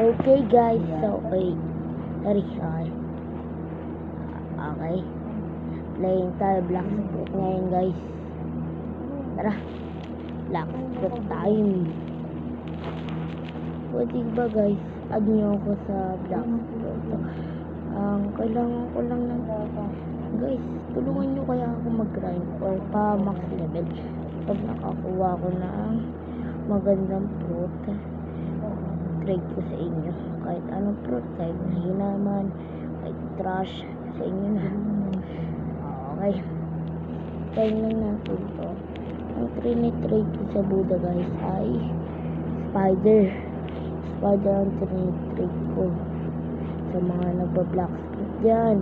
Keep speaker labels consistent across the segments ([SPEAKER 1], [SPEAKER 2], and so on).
[SPEAKER 1] Okay guys, so wait. Sorry. Okay. Playing tayo Black Fruit ngayon guys. Tara. Black Fruit time. Pwede ba guys? Add nyo ako sa Black Fruit. Kailangan ko lang ng guys, tulungan nyo kaya ako mag-grind or pa max level. Pag nakakuha ko ng magandang fruit, trade ko sa inyo. Kahit anong fruit, kahit hinaman, kahit trash, sa inyo na. Okay. Try lang natin to. Ang trade ko sa Buddha guys ay spider. Spider ang trade ko. Sa mga nagpa-black fruit dyan.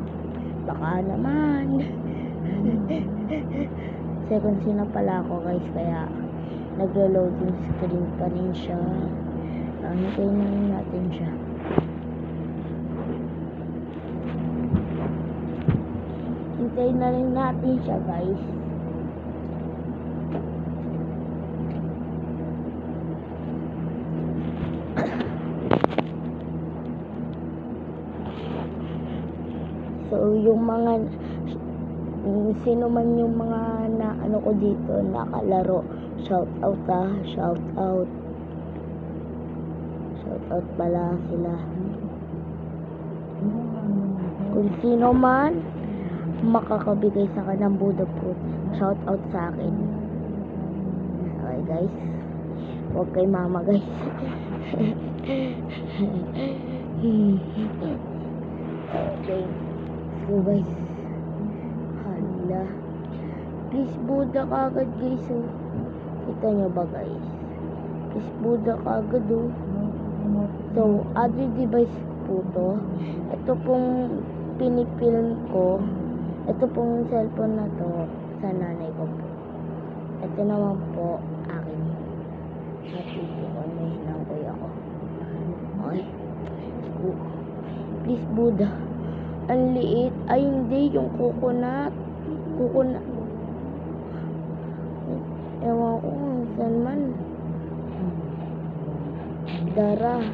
[SPEAKER 1] Baka naman. Second scene na pala ako guys, kaya naglo-loading screen pa rin siya. Hintayin na rin natin siya. Hintayin na rin natin siya guys. So yung mga sino man yung mga na ano ko dito nakalaro, shout out shout out pala sila. Kung sino man makakabigay sa kanang Buddha fruit, shout out sa akin. Okay guys, huwag kay mama guys. Okay, so guys, hala, please Buddha kagad guys. Oh, kita nyo ba guys? Please Buddha kagad oh. So, other device po to. Ito pong pinipilm ko. Ito pong cellphone na to sa nanay ko po. Ito naman po akin. Natito ko na hinangkoy ako. Okay. Please Buddha. Ang liit. Ay hindi. Yung coconut. Ewan ko saan man. Dara.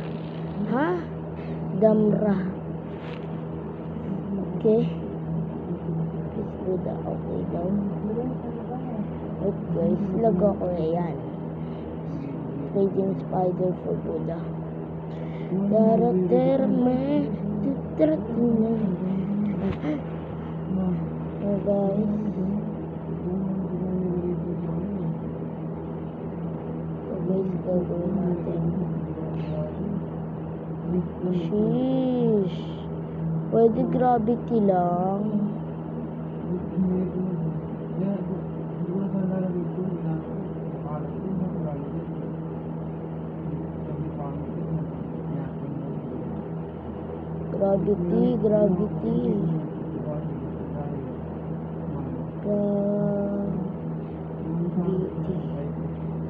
[SPEAKER 1] Ha? Damra. Okay. Please Buddha. Okay daw. Wait guys. Lag ako na yan. Trading spider for Buddha. Daraterme. Tutratine. So guys. So guys, gagawin natin. Sheesh. Pwede gravity lang. Gravity.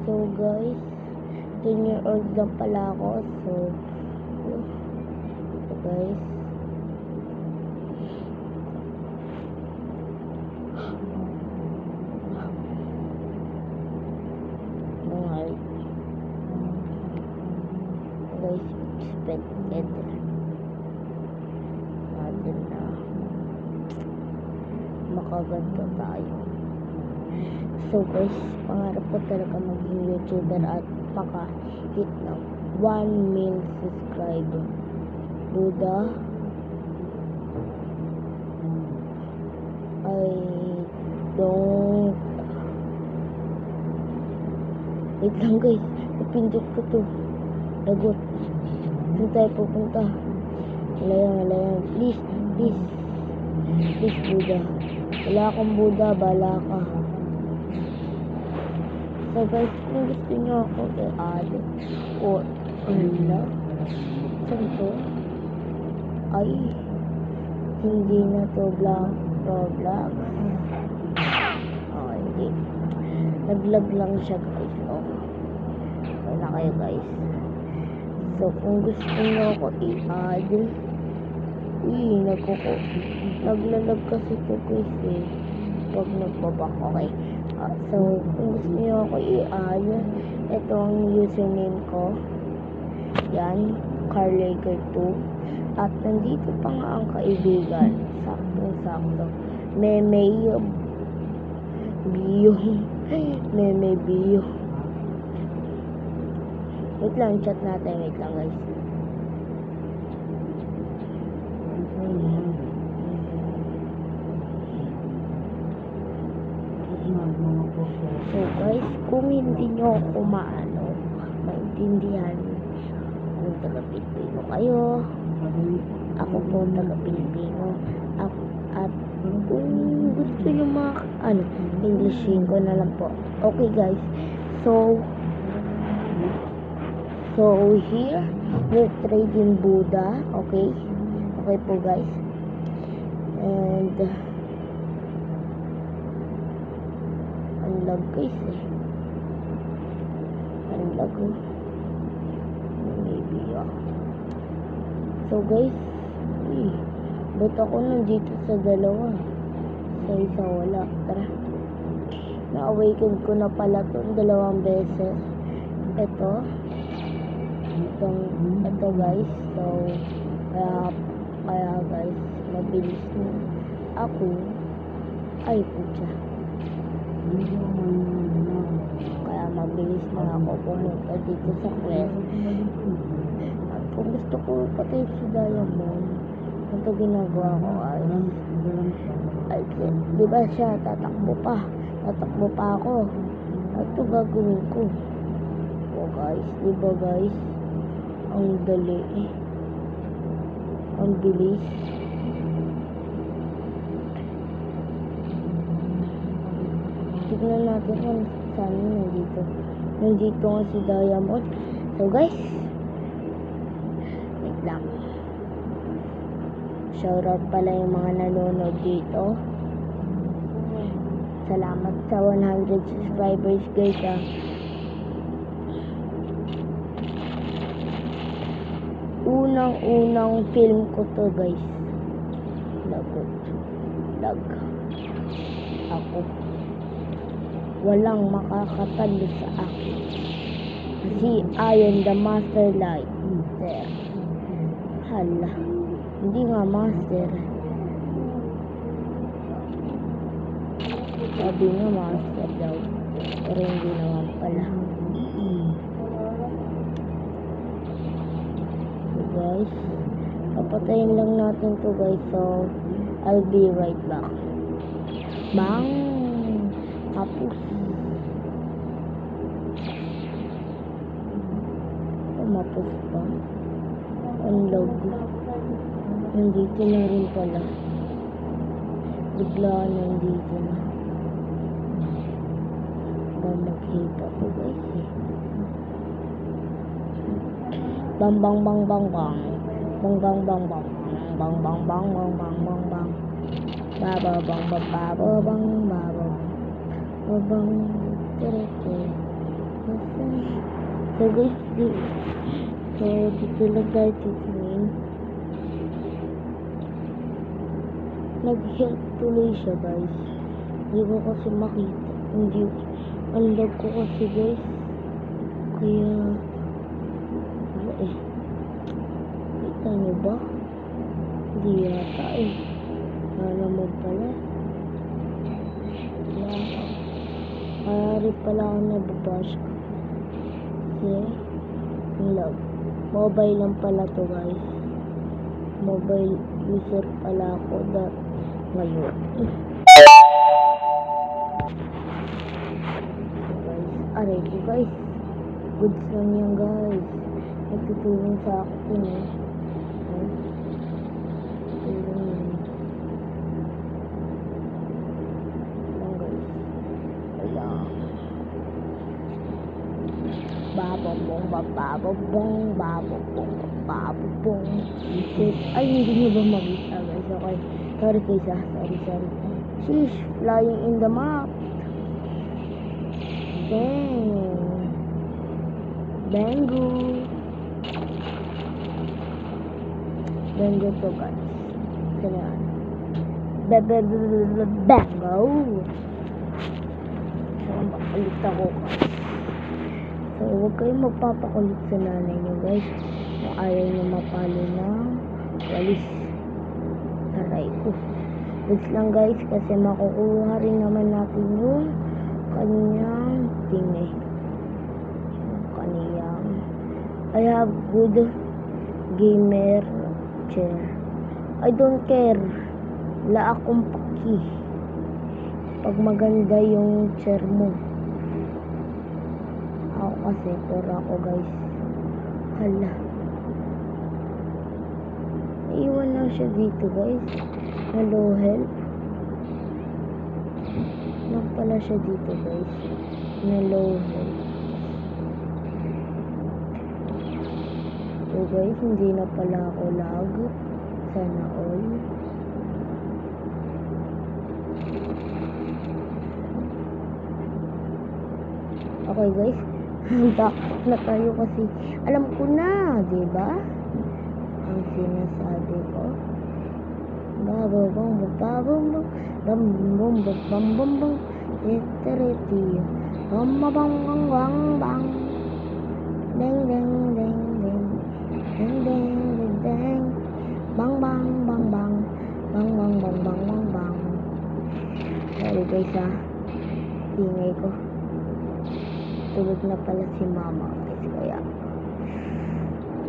[SPEAKER 1] So guys, 10 year old lang pala ako. So guys, expected natin na makaganto tayo. So guys, pangarap ko talaga maging YouTuber at maka-hit ng 1 million subscriber. Buddha, I don't. Wait lang guys, napindot ko to. Lagot. Saan tayo pupunta? Malayan. Please Buddha. Wala akong Buddha, bala ka. So guys, kung gusto nyo ako i-add or wala, saan to? Ay, hindi na to Roblox. Oh, hindi. Naglag lang siya guys. Oh. Wala kayo guys. So, kung gusto nyo ako i-add, naglalag kasi to guys eh. Pag nagbabak, okay. So, kung gusto nyo ako i-add, ito ang username ko. Yan. Car Laker 2. At nandito pa nga ang kaibigan. Saktong-sakto. Meme Bio. Meme Bio. Wait lang, chat natin. Wait lang, guys. So guys, kung hindi nyo ako maintindihan kung taga-Pilipino kayo, ako po taga-Pilipino, at kung gusto nyo Englishin ko na lang po. Okay guys, so here we're trading Buddha. Okay po guys, and unlag guys unlag maybe so guys, ba't ako nandito sa dalawa, sa isa wala. Tara, na-awaken ko na pala itong 2 beses. Ito guys, so kaya guys, mabilis na ako. Ay putya, kaya mabilis na ako pumunta dito sa quest. At kung gusto ko patayin si Diamond, ito ginagawa ko ay diba siya tatakbo pa ako, at ito gagawin ko. O guys, diba guys, ang dali, ang bilis. Tignan natin kung saan nandito nga si Diamond. So guys, wait lang, shoutout pala yung mga nanonood dito. Salamat sa 100 subscribers guys Unang film ko to guys. Lag ako, walang makakatalo sa akin kasi I am the master light. Hala, hindi nga master. Sabi nga master daw, pero hindi naman pala. So guys, papatayin lang natin to guys, so I'll be right back. Bang! Tapos mapos pa ang logo, nandito na rin pala, bigla nandito na. Mag-hita ko guys bang bang bang bang bang bang bang bang bang bang bang bang bang bang bang bang baba bang baba bang baba bang tere. So guys, dito lang tayo titingin. Nag-help tuloy siya guys, hindi ko kasi makita, hindi ang lag ko kasi guys, kaya kita nyo ba? Hindi yata sana mo pala, kaya rin pala ako nababash ko kasi ang lag. Mobile lang pala to guys, mobile user pala ako ngayon. Aray ko guys, goods lang yan guys, nagtutulong sa akin tulong yan lang guys. Ayan, bababong bababong bababong bababong. Ay, hindi nyo ba makita guys? Okay, sorry guys, sorry. Sheesh, flying in the map. Bango to guys. Ganyan. Bango. So, makulit ako guys. So, huwag kayong magpapakulit sa nanay nyo guys. Kung ayaw niya mapalo ng walis. Aray ko. Wait lang guys, kasi makukuha rin naman natin yung kanyang tingin. Yung kanyang I have good gamer chair. I don't care. Wala akong paki. Pag maganda yung chair mo. Ako kasi, pura ako guys. Hala. Iwan lang siya dito guys. Hello, help. Lang pala siya dito guys. Hello, help. So guys, hindi na pala ako lag. Sana all. Okay guys, back na tayo kasi alam ko na, diba? Ang sinasabi ko. Bababang bababang bambang babang bang itereti bambang bang bang bang deng deng deng deng deng deng deng deng bang bang bang bang bang bang bang bang bang bang. Sorry guys ingay ko. Tulog na pala si mama guys, kaya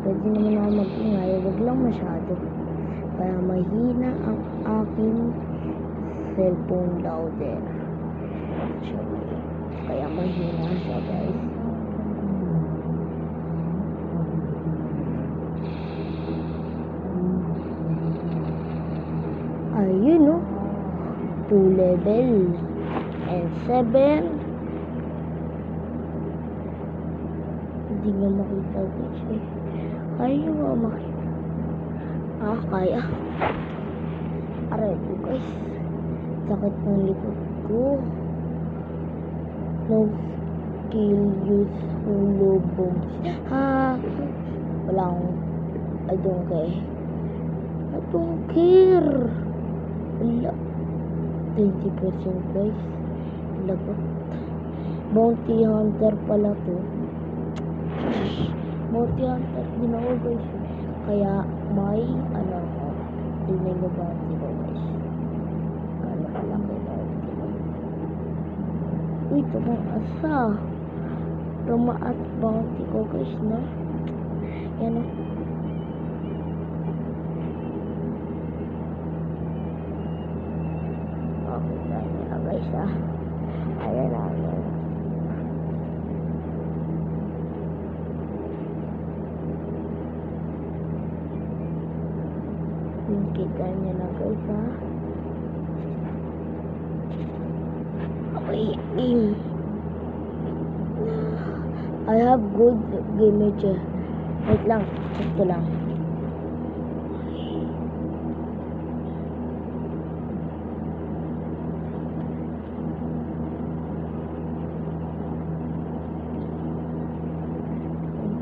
[SPEAKER 1] pwede naman ako mag-ingay, wag lang masyado. Kaya mahina ang aking cellphone louder. Kaya mahina siya guys. Ayun no. 2 level and 7. Hindi nga makita guys eh. Kaya nga makita. Kaya. Aray ko guys. Sakit ng likod ko. No skill use holo bombs. Wala akong I don't care. I don't care. Wala. 20% guys. Lagot. Bounty hunter pala to. Bounty hunter din ako guys. Kaya may ko. Tingnan nyo bounty ko guys. Kano kalaki bounty ko. Uy, tumaasa. Tumaat bounty ko guys na. Yan o. Okay, tayo na guys Ayan na. Kita niya na guys Okay, game. I have good gamer chair. Wait lang, ito lang.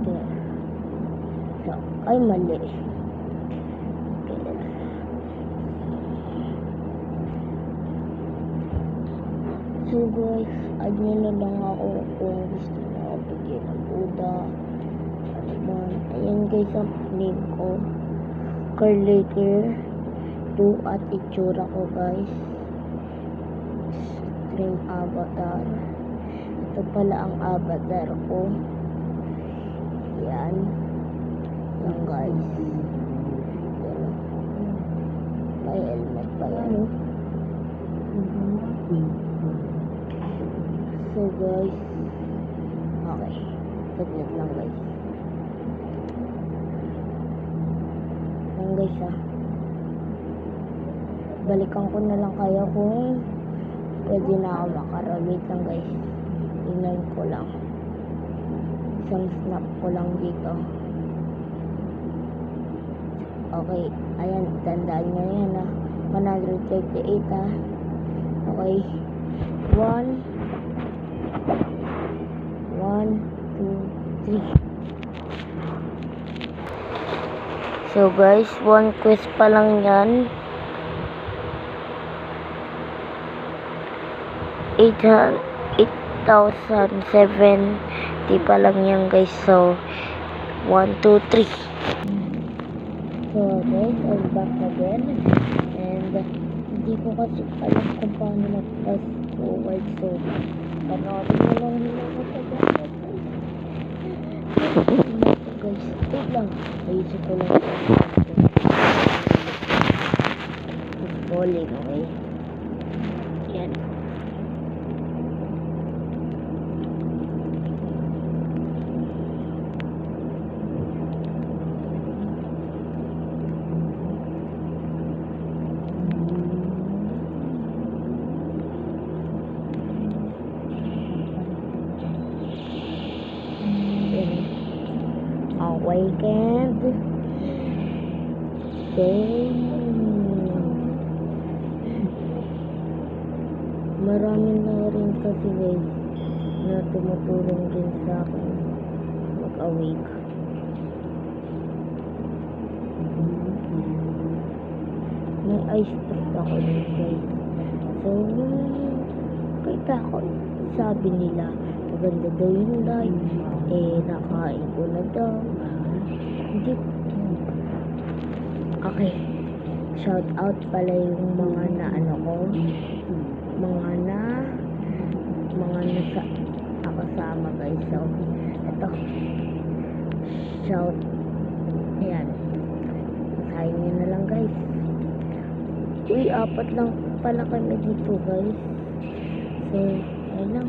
[SPEAKER 1] Okay. So, ay mali. So guys, add nyo na lang ako kung gusto nyo bigyan ng Buddha. Ano man. Ayan guys ang name ko. Carlaker 2 at itsura ko guys. Stream avatar. Ito pala ang avatar ko. Yan. Yan guys. Yan. May helmet pa yan So guys, okay, saglit lang guys. Yan guys balikan ko na lang kayo kung pwede na ako makaramit lang guys. Tingnan ko lang. Isang snap ko lang dito. Okay, ayan, tandaan nyo yan 138 Okay, 1 2 3. So guys, 1 quest pa lang yan. 8,070 pa lang yan guys. So 1 2 3 So guys, I'm back again. And hindi ko kasi alam kung paano mag-fast forward. So, panoorin mo lang nila ko sa jacket guys. Guys, wait lang. Ayusin ko lang. It's falling, okay? Yan. Awakened. Marami na rin kasi guys na tumutulong din sa akin mag-awake. May ice drop ako din guys. So, kita ko, sabi nila maganda daw yung light. Nakain ko na daw. Hindi. Okay. Shout out pala yung mga na ano ko. Mga nasa nakasama guys. So, ito. Shout. Ayan. Masahin nyo na lang guys. Uy, 4 lang pala kami dito guys. So, ayan lang.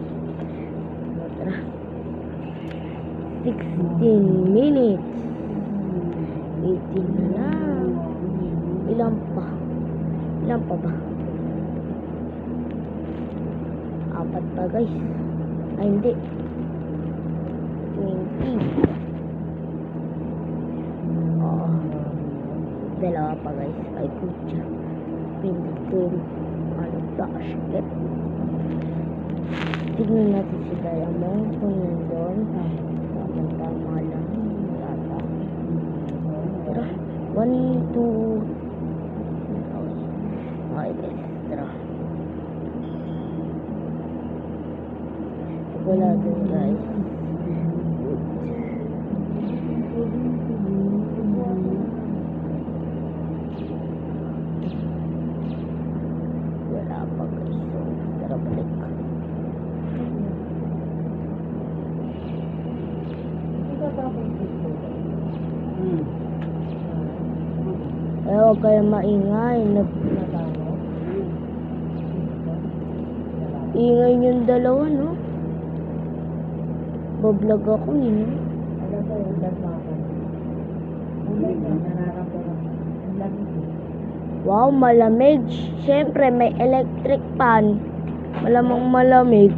[SPEAKER 1] Tara. 16 minutes. 18 na lang. Ilan pa? Ilan pa ba? 4 pa guys. Ay hindi. 20. Oo. 2 pa guys. Ay putya. Pinto. Ano flashlight. Tignan natin si Diamond kung nandun. Tama lang yata. Tara. 1, 2. Okay guys. Tara. Wala dun guys. Wala pa guys. So, tara balik. Huwag kayo maingay. Ingay yung dalawa, no? Bablog ako, no? Wow, malamig. Siyempre, may electric fan. Malamang malamig.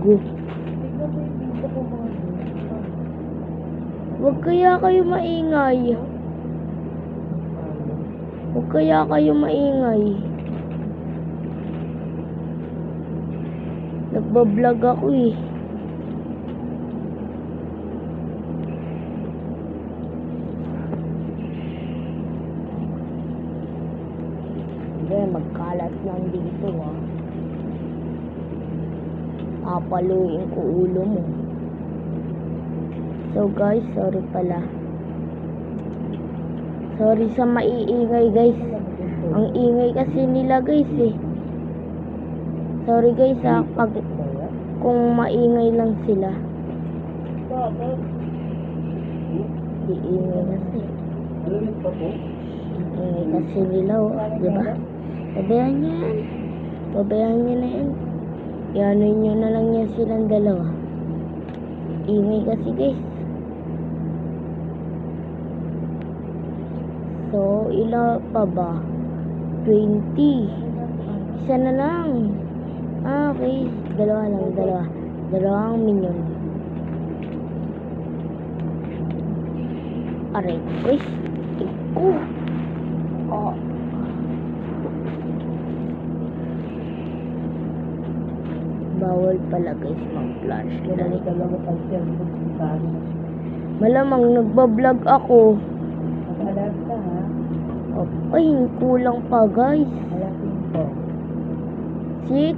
[SPEAKER 1] Huwag kaya kayo maingay. Huwag kaya kayo maingay. Nagbablog ako eh. Hindi, magkalat lang dito ah. Papaluin ko ulo mo. So guys, sorry pala. Sorry sa maiingay guys. Ang ingay kasi nila guys eh. Sorry guys ha, kung maingay lang sila. Di ingay kasi. Ingay kasi nila oh, diba? Pabayaan nyo yan. Pabayaan nyo na yan. Ianoy nyo na lang yan silang dalawa. Ingay kasi guys. So, ilan pa ba? 20. Isa na lang. Okay. 2 lang, 2. 2 minion. Aray, guys. Iko. Oh. Bawal pala guys mag-flash. Malamang nagbablog ako. Okay, kulang pa guys. 6